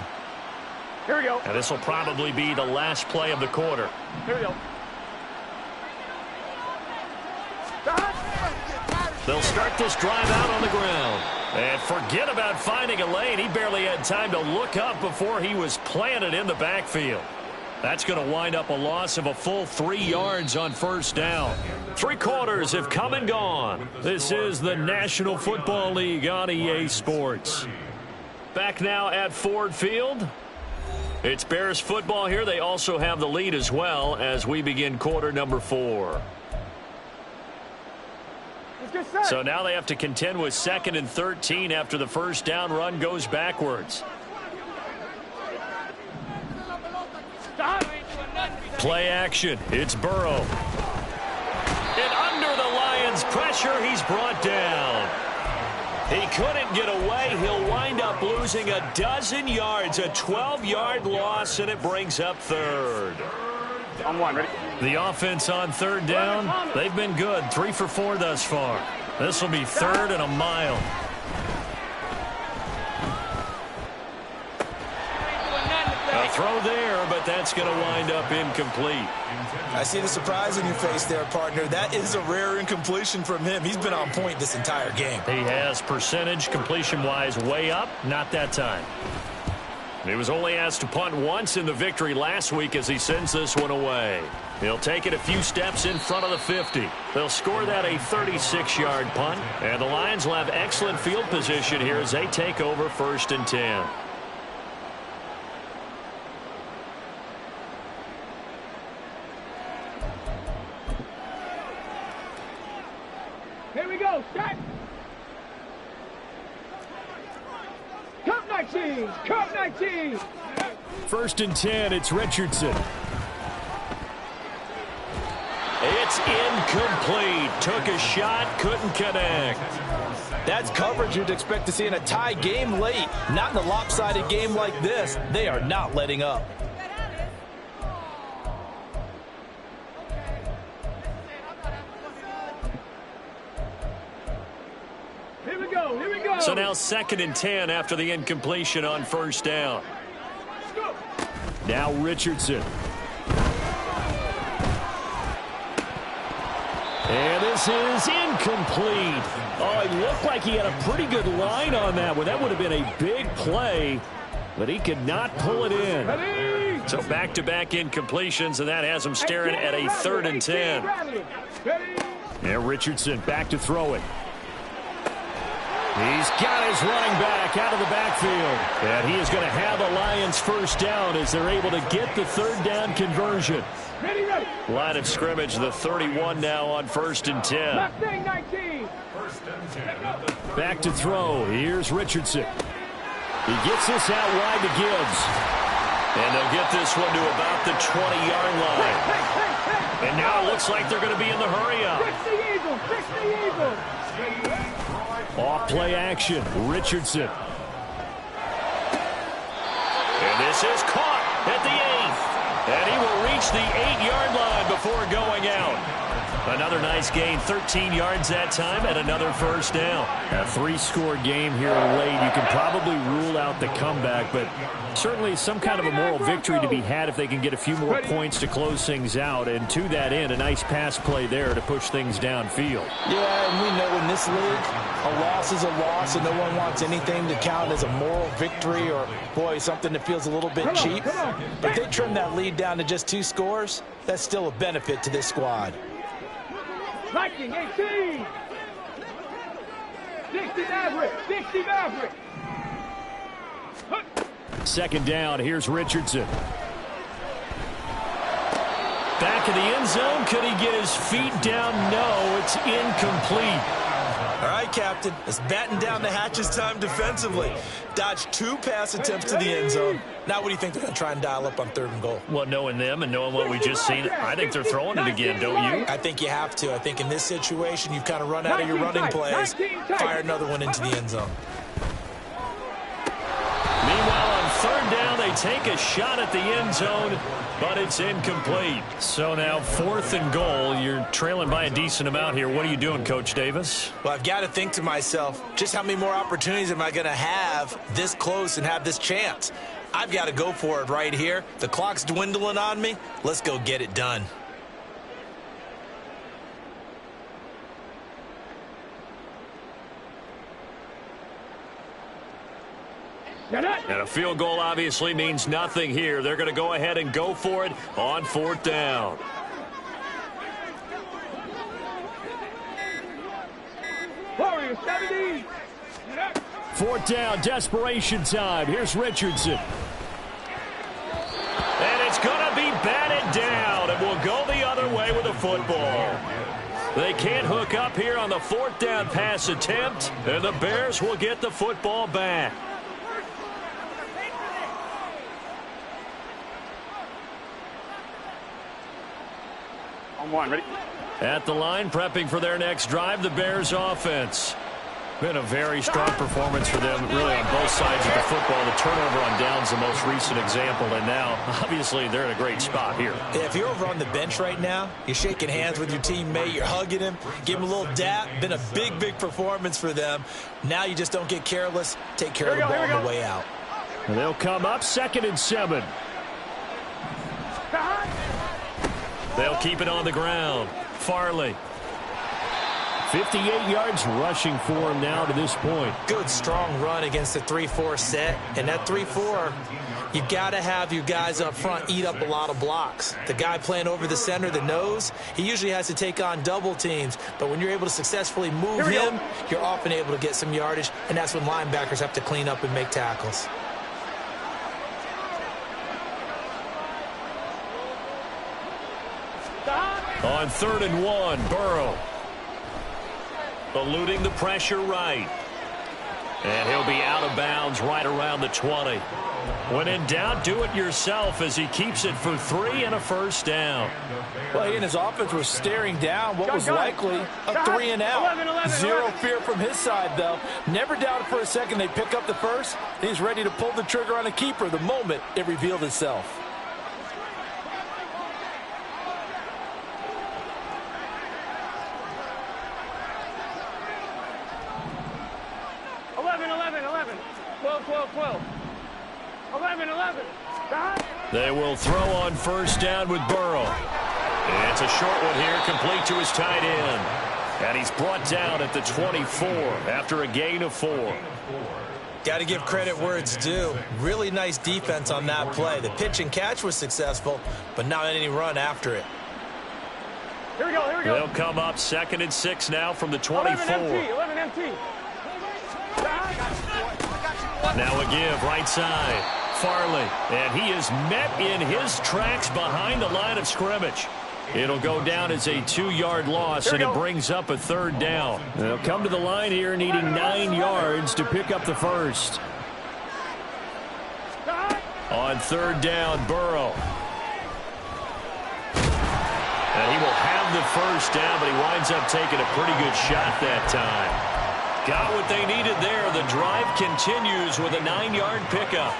Here we go. And this will probably be the last play of the quarter. Here we go. They'll start this drive out on the ground. And forget about finding a lane. He barely had time to look up before he was planted in the backfield. That's going to wind up a loss of a full 3 yards on 1st down. 3 quarters have come and gone. This is the National Football League on EA Sports. Back now at Ford Field. It's Bears football here. They also have the lead as well as we begin quarter number 4. So now they have to contend with 2nd and 13 after the 1st down run goes backwards. Play action. It's Burrow. And under the Lions' pressure, he's brought down. He couldn't get away. He'll wind up losing a dozen yards, a 12-yard loss, and it brings up 3rd. On 1, ready? The offense on 3rd down, they've been good. 3 for 4 thus far. This will be 3rd and a mile. A throw there, but that's going to wind up incomplete. I see the surprise in your face there, partner. That is a rare incompletion from him. He's been on point this entire game. He has percentage completion-wise way up, not that time. He was only asked to punt once in the victory last week as he sends this one away. He'll take it a few steps in front of the 50. They'll score that a 36-yard punt, and the Lions will have excellent field position here as they take over 1st and 10. 19. Cut 19. 1st and 10, it's Richardson. It's incomplete. Took a shot, couldn't connect. That's coverage you'd expect to see in a tie game late. Not in a lopsided game like this. They are not letting up. Here we go. Here we go. So now 2nd and 10 after the incompletion on 1st down. Now Richardson. And this is incomplete. Oh, it looked like he had a pretty good line on that one. That would have been a big play, but he could not pull it in. Ready. So back-to-back incompletions, and that has him staring at a 3rd and 10. Ready. And Richardson back to throw it. He's got his running back out of the backfield. And he is going to have the Lions 1st down as they're able to get the 3rd down conversion. Ready, ready. Line of scrimmage, the 31 now on 1st and 10. Left thing, 19. Back to throw. Here's Richardson. He gets this out wide to Gibbs. And they'll get this one to about the 20-yard line. And now it looks like they're going to be in the hurry-up. Fix the Eagles. Fix the Eagles. Off play action. Richardson. And this is caught at the 8th. And he will reach the 8-yard line before going out. Another nice gain, 13 yards that time, and another 1st down. A 3-score game here late. You can probably rule out the comeback, but certainly some kind of a moral victory to be had if they can get a few more points to close things out. And to that end, a nice pass play there to push things downfield. Yeah, and we know in this league, a loss is a loss, and no one wants anything to count as a moral victory or, boy, something that feels a little bit cheap. But if they trim that lead down to just 2 scores, that's still a benefit to this squad. 19, 18. 60 Maverick. 60 Maverick. 2nd down. Here's Richardson. Back in the end zone. Could he get his feet down? No, it's incomplete. All right, Captain. It's batten down the hatches time defensively. Dodged 2 pass attempts to the end zone. Now what do you think they're going to try and dial up on 3rd and goal? Well, knowing them and knowing what we just seen, I think they're throwing it again, don't you? I think you have to. I think in this situation, you've kind of run out of your running plays. Fire another one into the end zone. Meanwhile, on 3rd down, they take a shot at the end zone, but it's incomplete. So now 4th and goal. You're trailing by a decent amount here. What are you doing, Coach Davis? Well, I've got to think to myself, just how many more opportunities am I going to have this close and have this chance? I've got to go for it right here. The clock's dwindling on me. Let's go get it done. And a field goal obviously means nothing here. They're going to go ahead and go for it on 4th down. Warriors, 70. 4th down, desperation time. Here's Richardson. And it's going to be batted down, and we'll go the other way with the football. They can't hook up here on the 4th down pass attempt, and the Bears will get the football back. On 1, ready? At the line, prepping for their next drive, the Bears offense. Been a very strong performance for them, really, on both sides of the football. The turnover on downs the most recent example, and now, obviously, they're in a great spot here. Yeah, if you're over on the bench right now, you're shaking hands with your teammate, you're hugging him, give him a little dap. Been a big, big performance for them. Now you just don't get careless. Take care of the ball on the way out. And they'll come up 2nd and 7. They'll keep it on the ground. Farley. 58 yards rushing for him now to this point. Good, strong run against the 3-4 set. And that 3-4, you've got to have your guys up front eat up a lot of blocks. The guy playing over the center, the nose, he usually has to take on double teams. But when you're able to successfully move him, you're often able to get some yardage. And that's when linebackers have to clean up and make tackles. On 3rd and 1, Burrow. Eluding the pressure right. And he'll be out of bounds right around the 20. When in doubt, do it yourself as he keeps it for 3 and a first down. Well, he and his offense were staring down what was likely a 3 and out. Zero fear from his side, though. Never doubted for a second they'd pick up the first. He's ready to pull the trigger on a keeper the moment it revealed itself. 11. They will throw on first down with Burrow. It's a short one here, complete to his tight end. And he's brought down at the 24 after a gain of 4. Got to give credit where it's due. Really nice defense on that play. The pitch and catch was successful, but not any run after it. Here we go. They'll come up 2nd and 6 now from the 24. 11 MT. Now a give right side. Farley, and he is met in his tracks behind the line of scrimmage. It'll go down as a 2-yard loss, and it brings up a 3rd down. They'll come to the line here needing 9 yards to pick up the first. On 3rd down, Burrow. And he will have the first down, but he winds up taking a pretty good shot that time. Got what they needed there. The drive continues with a 9-yard pickup.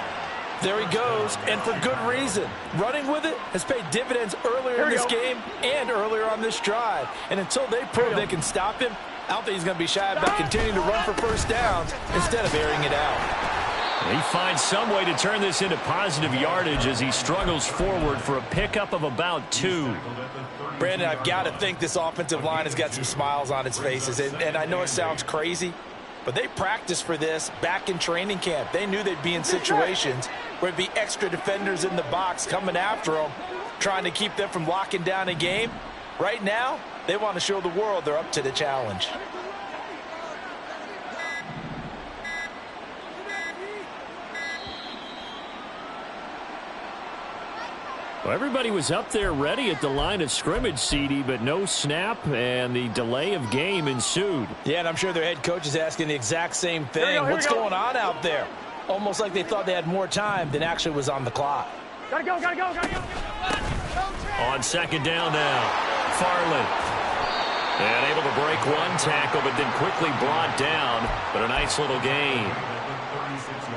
There he goes, and for good reason. Running with it has paid dividends earlier in this game and earlier on this drive. And until they prove they can stop him, I don't think he's going to be shy about continuing to run for first downs instead of airing it out. He finds some way to turn this into positive yardage as he struggles forward for a pickup of about 2. Brandon, I've got to think this offensive line has got some smiles on its faces. And I know it sounds crazy, but they practiced for this back in training camp. They knew they'd be in situations where there'd be extra defenders in the box coming after them, trying to keep them from locking down a game. Right now, they want to show the world they're up to the challenge. Well, everybody was up there ready at the line of scrimmage, CD, but no snap, and the delay of game ensued. Yeah, and I'm sure their head coach is asking the exact same thing. What's going on out there? Almost like they thought they had more time than actually was on the clock. Gotta go. On 2nd down now, Farley. And able to break one tackle, but then quickly brought down, but a nice little gain.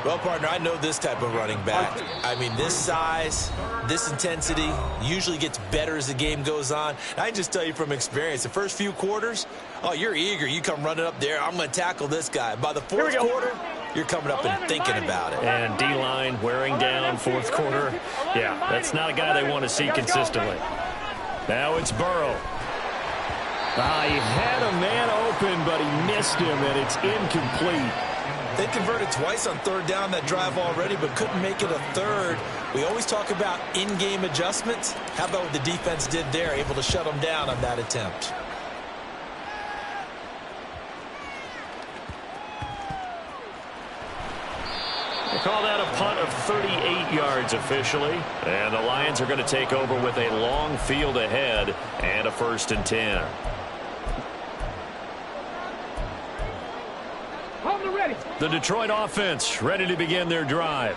Well, partner, I know this type of running back. I mean, this size, this intensity usually gets better as the game goes on. And I can just tell you from experience, the first few quarters, oh, you're eager. You come running up there, I'm going to tackle this guy. By the 4th quarter, you're coming up and thinking about it. And D-line wearing down 4th quarter. Yeah, that's not a guy they want to see consistently. Now it's Burrow. He had a man open, but he missed him, and it's incomplete. They converted twice on 3rd down that drive already, but couldn't make it a 3rd. We always talk about in-game adjustments. How about what the defense did there, able to shut them down on that attempt? They call that a punt of 38 yards officially. And the Lions are going to take over with a long field ahead and a 1st and 10. The Detroit offense ready to begin their drive.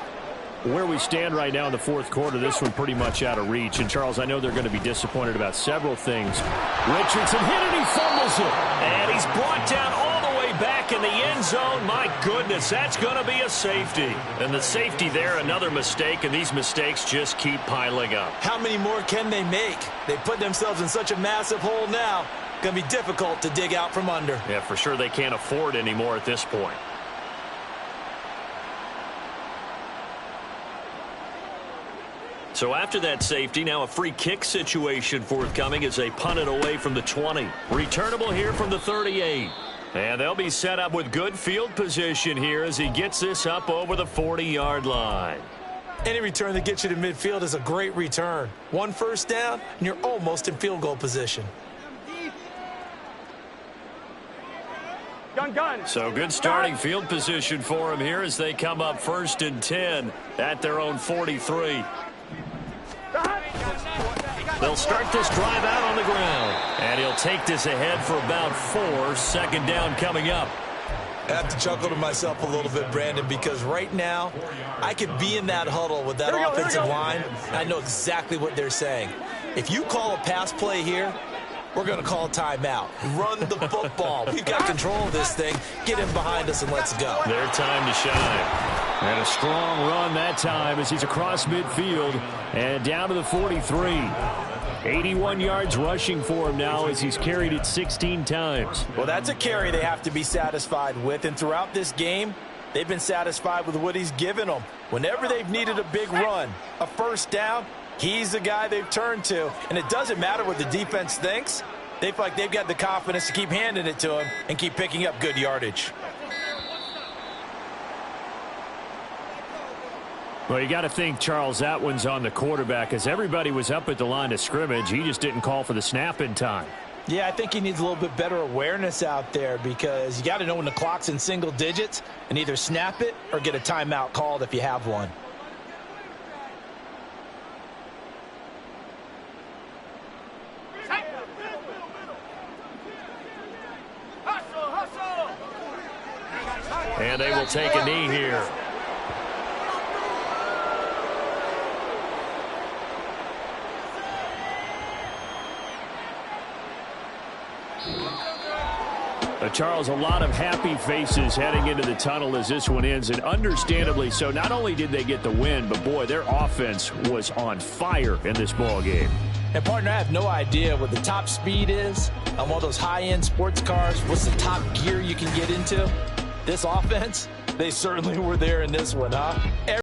Where we stand right now in the 4th quarter, this one pretty much out of reach. And, Charles, I know they're going to be disappointed about several things. Richardson hit it, he fumbles it. And he's brought down all the way back in the end zone. My goodness, that's going to be a safety. And the safety there, another mistake, and these mistakes just keep piling up. How many more can they make? They put themselves in such a massive hole now. Going to be difficult to dig out from under. Yeah, for sure they can't afford any more at this point. So after that safety, now a free kick situation forthcoming as they punt it away from the 20. Returnable here from the 38. And they'll be set up with good field position here as he gets this up over the 40-yard line. Any return that gets you to midfield is a great return. 1 first down, and you're almost in field goal position. Gun. So good starting field position for him here as they come up 1st and 10 at their own 43. They'll start this drive out on the ground. And he'll take this ahead for about 4. 2nd down coming up. I have to chuckle to myself a little bit, Brandon, because right now I could be in that huddle with that offensive line, and I know exactly what they're saying. If you call a pass play here, we're going to call a timeout. Run the football. We've got control of this thing. Get him behind us and let's go. Their time to shine. And a strong run that time as he's across midfield and down to the 43. 81 yards rushing for him now as he's carried it 16 times. Well, that's a carry they have to be satisfied with. And throughout this game, they've been satisfied with what he's given them. Whenever they've needed a big run, a first down, he's the guy they've turned to. And it doesn't matter what the defense thinks. They feel like they've got the confidence to keep handing it to him and keep picking up good yardage. Well, you got to think, Charles, that one's on the quarterback as everybody was up at the line of scrimmage. He just didn't call for the snap in time. Yeah, I think he needs a little bit better awareness out there because you got to know when the clock's in single digits and either snap it or get a timeout called if you have one. And they will take a knee here. Charles, a lot of happy faces heading into the tunnel as this one ends, and understandably so. Not only did they get the win, but, boy, their offense was on fire in this ball game. And, partner, I have no idea what the top speed is on one of those high-end sports cars. What's the top gear you can get into? This offense, they certainly were there in this one, huh?